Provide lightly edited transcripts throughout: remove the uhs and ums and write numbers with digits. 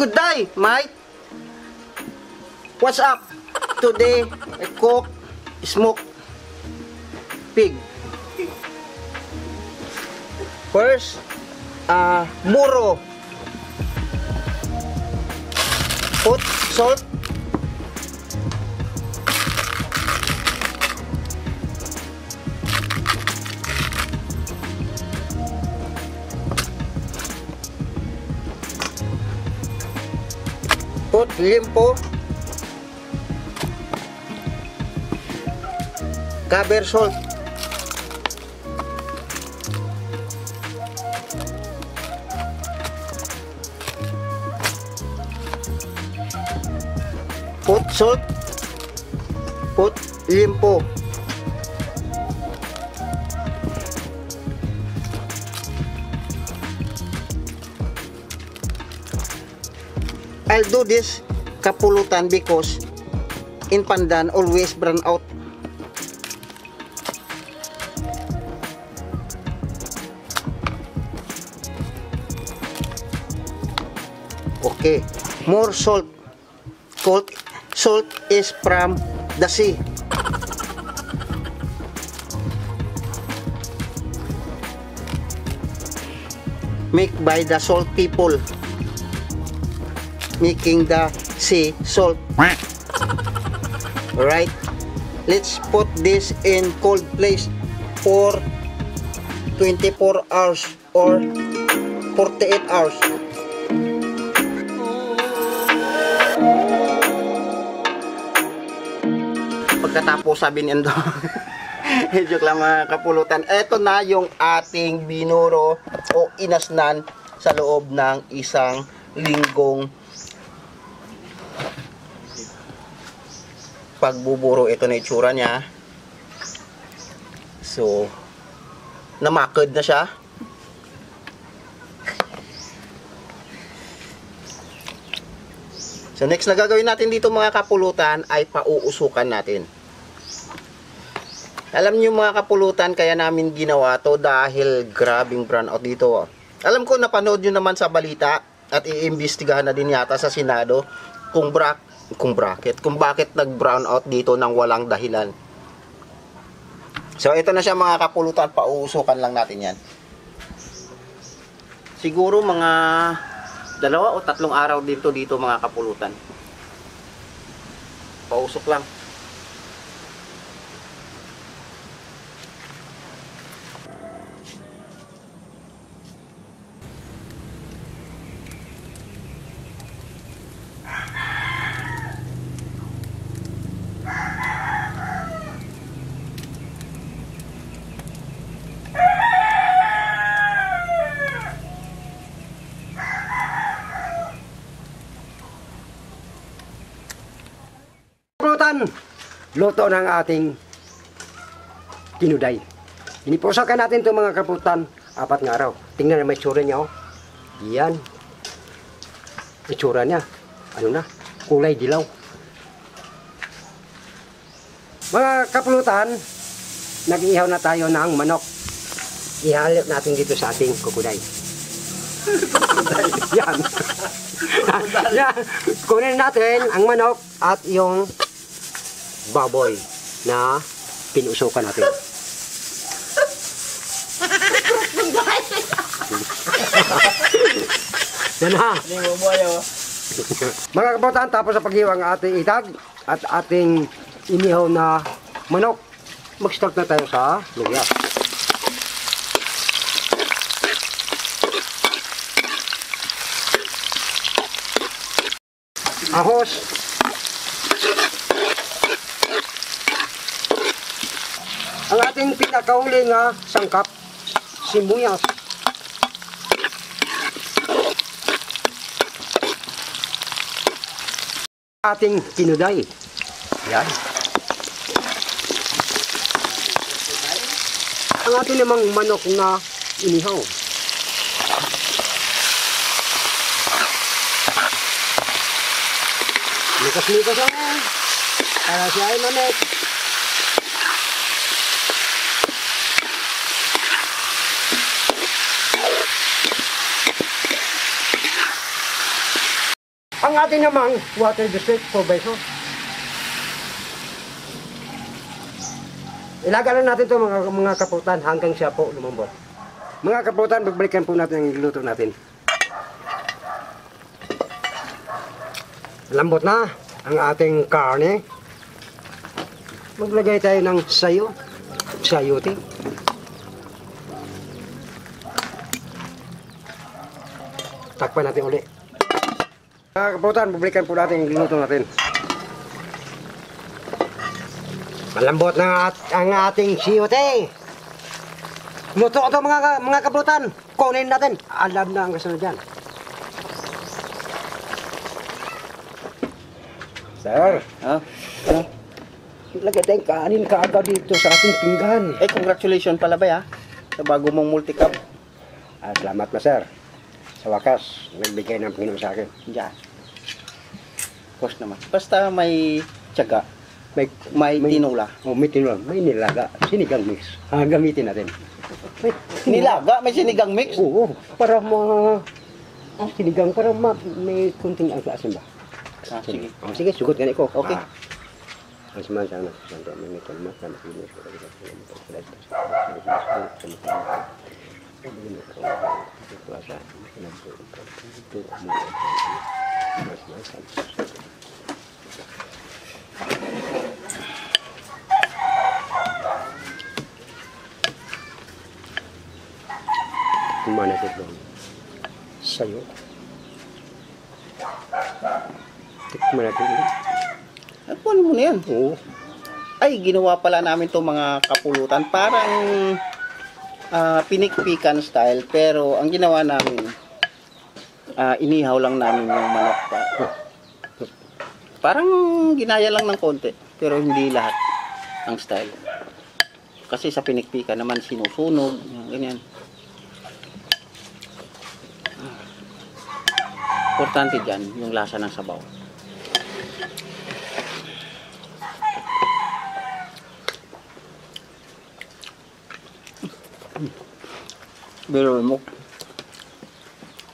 Good day, mate. What's up? Today, I cook smoked pig. First, muro. Put salt. Put limpo. Cover salt. Put salt. Put limpo. I'll do this kapulutan because in pandan always burn out. Okay, more salt. Salt is from the sea. Make by the salt people. Making the sea salt. Alright, let's put this in cold place for 24 hours or 48 hours. Pagkatapos sabi niyo joke lang mga kapulutan, eto na yung ating binuro o inasnan sa loob ng isang linggong pagbuburo. Ito na itsura niya. So, namakod na siya. So, next na gagawin natin dito mga kapulutan ay pauusukan natin. Alam niyo mga kapulutan, kaya namin ginawa to dahil grabing brownout dito. Alam ko napanood niyo naman sa balita at iimbestigahan na din yata sa Senado kung bakit nag-brown out dito nang walang dahilan. So ito na siya mga kapulutan, pauusukan lang natin yan. Siguro mga 2 o 3 araw dito mga kapulutan. Pausok lang. Luto ng ating tinuday. Inipusakan natin itong mga kaputan 4 nga araw. Tingnan na may itsura niya, oh. Yan. Itsura niya. Ano na? Kulay dilaw. Mga kapulutan, nag-ihaw na tayo ng manok. Ihalip natin dito sa ating kukuday. Yan. Yan. Kunin natin ang manok at yung baboy na pinusukan natin. Yan ha. Mga kaputan, tapos sa paghiwa ang ating itag at ating inihaw na manok, mag-start na tayo sa luya. Ahos. Ang ating pinakahuli nga sangkap, sibuyas. Ating tinuday. Yan. Ang ating namang manok na inihaw. Likas-likas lang. Para siya ay manet. Ang ating namang water district supervisor. Ilagalan natin to mga kaputan hanggang siya po lumambot. Mga kaputan, bagbalikan po natin ang luto natin. Lambot na ang ating karne. Maglagay tayo ng sayote. Takpan natin uli. Mga kaputan, bagbalikan po natin ang luto natin. Malambot na ang ating sayote. Luto ito mga kaputan. Kunin natin. Alam na ang kasunod dyan. Sir, lagay tayong kanin kaagad dito sa ating pinggan. Congratulations pala ba sa bago mong multi-cup. Salamat na sir. Sa wakas, nagbigay ng Panginoon sa akin. Diyan. Course naman. Basta may tiyaga, may tinula. May tinula, may nilaga, sinigang mix. Gamitin natin. Nilaga? May sinigang mix? Oo, para sinigang, para may kunting ang asin ba? Sige. Sige, sugot ganit ko. Okay. Ang siman sana, may kalma, sama sino. Kumana ito sayo. Tikman natin. Ano mo na yan? Oo. Ay, ginawa pala namin to mga kapulutan. Parang pinikpikan style. Pero ang ginawa namin, inihaw lang namin yung manok pa. Parang ginaya lang ng konti. Pero hindi lahat ang style. Kasi sa pinikpikan naman sinusunog. Ganyan. Importante dyan, yung lasa ng sabaw. Pero mo,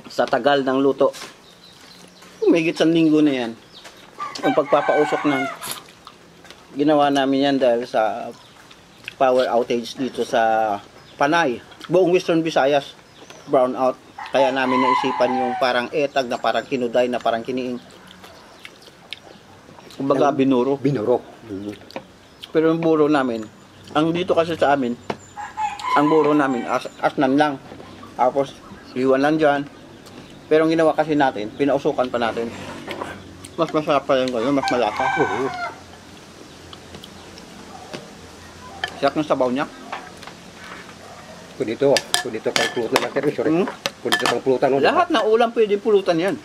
sa tagal ng luto, umigit sa linggo na yan. Yung pagpapausok ng ginawa namin yan dahil sa power outage dito sa Panay. Buong Western Visayas, brownout. Kaya namin naisipan yung parang etag na parang kinuday na parang kiniing. Kumbaga binuro. Binuro. Pero yung buro namin, ang dito kasi sa amin, ang buro namin, asnan lang. Tapos, iwan lang dyan. Pero ang ginawa kasi natin, pinausukan pa natin. Mas masarap pa yung gano'n, mas malasa. Siyak ng sabaw niya. Kung dito pang pulutan natin. Sorry. Kung dito pang pulutan. Lahat na ulam pwede pulutan yan.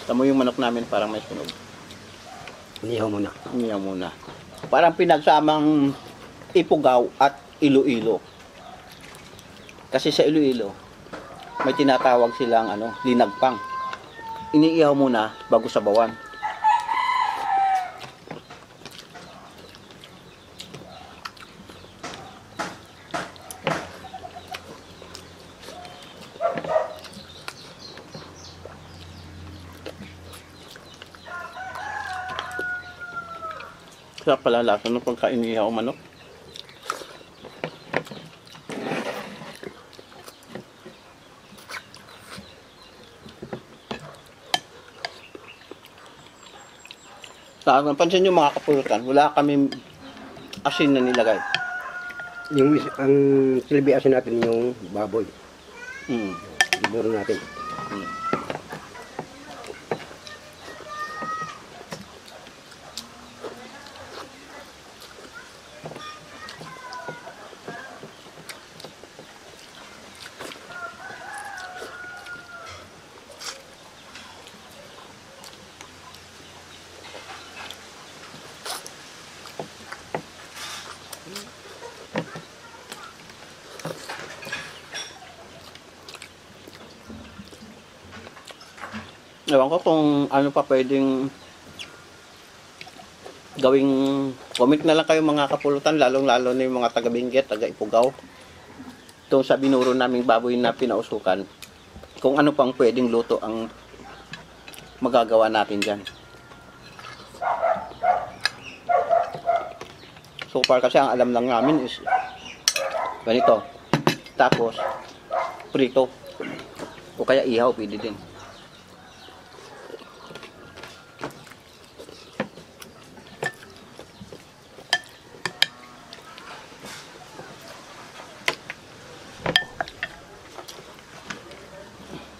Tamo yung manok namin parang may sunog. Inihaw muna. Inihaw muna. Parang pinagsamang Ipugaw at Iloilo. Kasi sa Iloilo, may tinatawag silang linagpang. Iniihaw muna bago sabawan. Sarap pala lasa nung pagka iniihaw ang manok. Napansin nyo mga kapulutan, wala kami asin na nilagay. Ang silbi asin natin yung baboy. Mm. Iburo natin. Ewan ko kung ano pa pwedeng gawing comment na lang kayo mga kapulutan, lalong-lalo na yung mga taga-Benguet, taga-Ipugaw. Itong sa binuro naming baboy na pinausukan. kung ano pang pwedeng luto ang magagawa natin dyan. So far kasi ang alam lang namin is ganito. Tapos prito. O kaya ihaw, pwede din.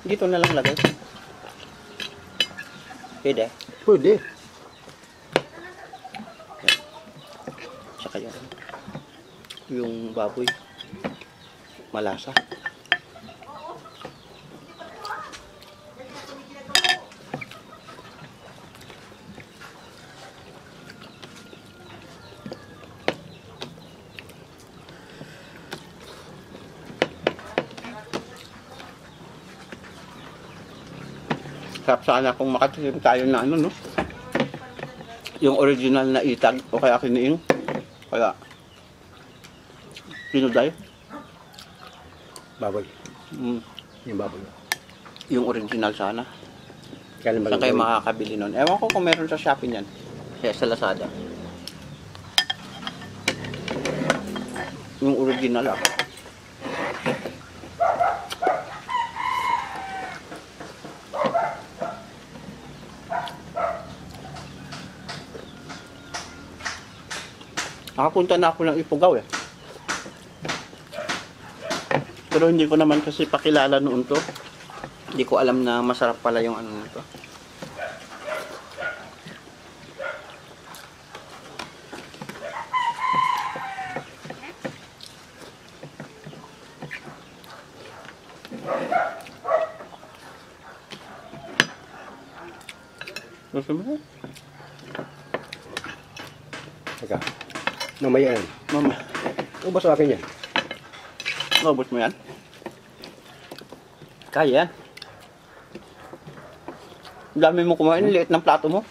Dito na lang lagay. Pwede. Pwede. Saka yung baboy. Malasa. Sarap sana kung makatikim tayo na ano, no? Yung original na itag o kaya kiniing. Kaya pinuday. Baboy. Mm, Yung baboy. yung original sana. Kailan ba Saan kayo makakabili nun? Ewan ko kung meron sa Shopee yan. Kaya sa Lazada. Yung original ah. Nakapunta na ako ng Ifugao eh. Pero hindi ko naman kasi pakilala noon to. Hindi ko alam na masarap pala yung ano nito. Gusto mo? Teka. Mamaya yan. Mama, Ubas sa akin yan. naubos mo yan? Kaya yan. Ang dami mo kumain, liit ng plato mo.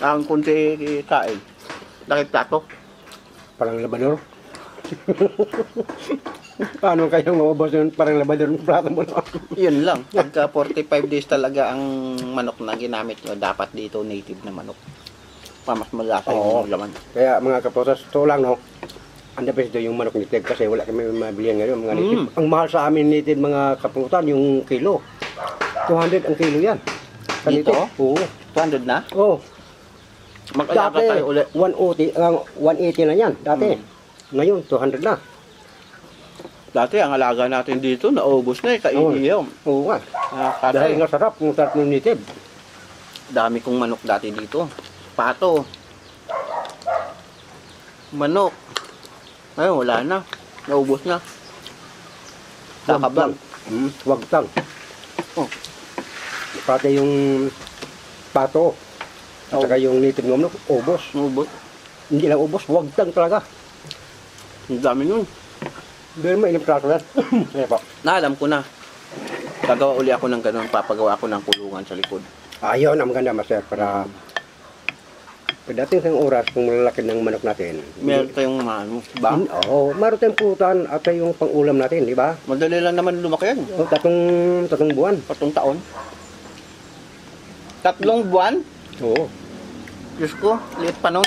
Ang kunti kain. Laki plato. Parang labador. Paano kayo maubos yun? Parang labador ng plato mo na. Yun lang. Pagka 45 days talaga ang manok na ginamit nyo, dapat dito native na manok. Mas malasa Oo. yung laman. Kaya mga kapotas, ito lang no. Ang the best daw yung manok native kasi wala kami mabilihan ngayon mga native. Ang mahal sa amin native mga kaputan yung kilo. 200 ang kilo yan. Dito? Oo. 200 na? Oo. Mag-alaga Dati, tayo ulit. 180 na yan. Dati. Ngayon, 200 na. Dati ang alaga natin dito, naubos na eh, kaiiyaw. Oo nga. Dahil Dahil nga sarap, yung sarap ng native. dami kong manok dati dito. Pato. Manok. Ayun, wala na. Naubos na. Kakabang. Wagtang. Oh. Pati yung pato. At saka yung native ng manok, ubos. Naubos. Hindi lang ubos, wagtang talaga. Ang dami nun. Dahil may ilang prato yan. Kaya pa. Naalam ko na. Gagawa uli ako ng ganun. Papagawa ako ng kulungan sa likod. Ayaw na maganda, master, para pagdating sa oras kung malalaki ng manok natin. Meron tayong ano, ba? Oo, meron tayong putan at yung pang-ulam natin, di ba? Madali lang naman lumaki yan. O, tatong buwan. 3 taon. 3 buwan? Oo. Diyos ko, liit pa nun.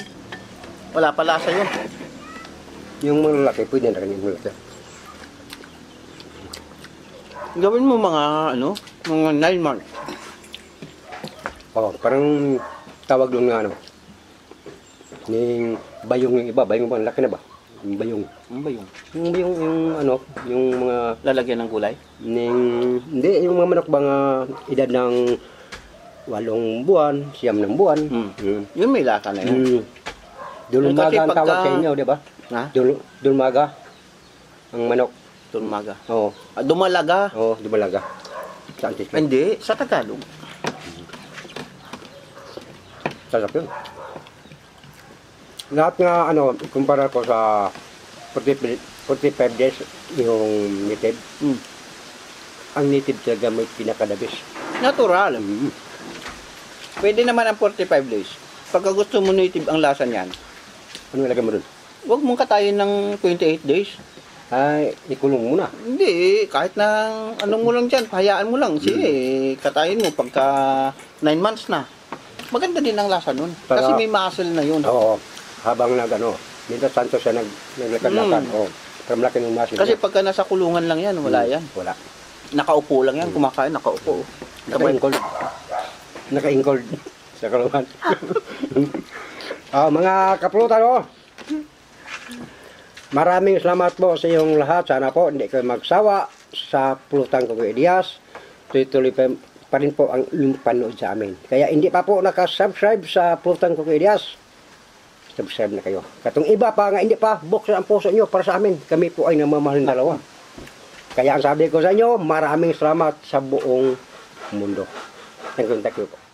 Wala pa lasa yun. Yung malalaki, pwede na rin yung malalaki. Gawin mo mga, mga 9 months. Oo, parang tawag doon nga, Ning bayong yung iba, bayong ba, laki na ba? Yung bayong. Ano ba yun? Yung bayong, yung mga, Lalagyan ng gulay? hindi, yung mga manok bang edad ng 8 buwan, 9 buwan. Yun may lasa na yun. Dulmaga Kasi ang tawag pagka- sa inyo, di ba? Ha? Dulmaga. Ang manok. Tulmaga. Oo, Dumalaga. dulmaga. Sa antisla. Hindi, sa Tagalog. Sarap yun. Lahat nga, kumpara ko sa 45 days yung native. Ang native talaga may pinakadabis. Natural. Pwede naman ang 45 days. Pagka gusto mo native ang lasa niyan, Ano ilagay mo dun? huwag mong katayin ng 28 days. ay ikulong mo na. Hindi, kahit na anong mo lang dyan, pahayaan mo lang. Sige, katayin mo pagka 9 months na. Maganda din ang lasa nun. Kasi Pero- may muscle na yun. Oo, habang minsan santo siya naglakad-lakad. Oo, pero malaki ng masin. Kasi pagka nasa kulungan lang yan, wala yan. Wala. Nakaupo lang yan, kumakain, nakaupo. Naka-incold. Naka-incold sa kulungan. Mga kapulutan, maraming salamat po sa iyong lahat. Sana po hindi kayo magsawa sa pulutan ko Elias. Tuloy-tuloy pa rin po ang iyong panood sa amin. Kaya hindi pa po nakasubscribe sa pulutan ko Elias. Subscribe na kayo. Katong iba pa nga hindi pa, buksan ang puso nyo para sa amin. Kami po ay namamahal ng dalawa. Kaya ang sabi ko sa inyo, maraming salamat sa buong mundo. Thank you po.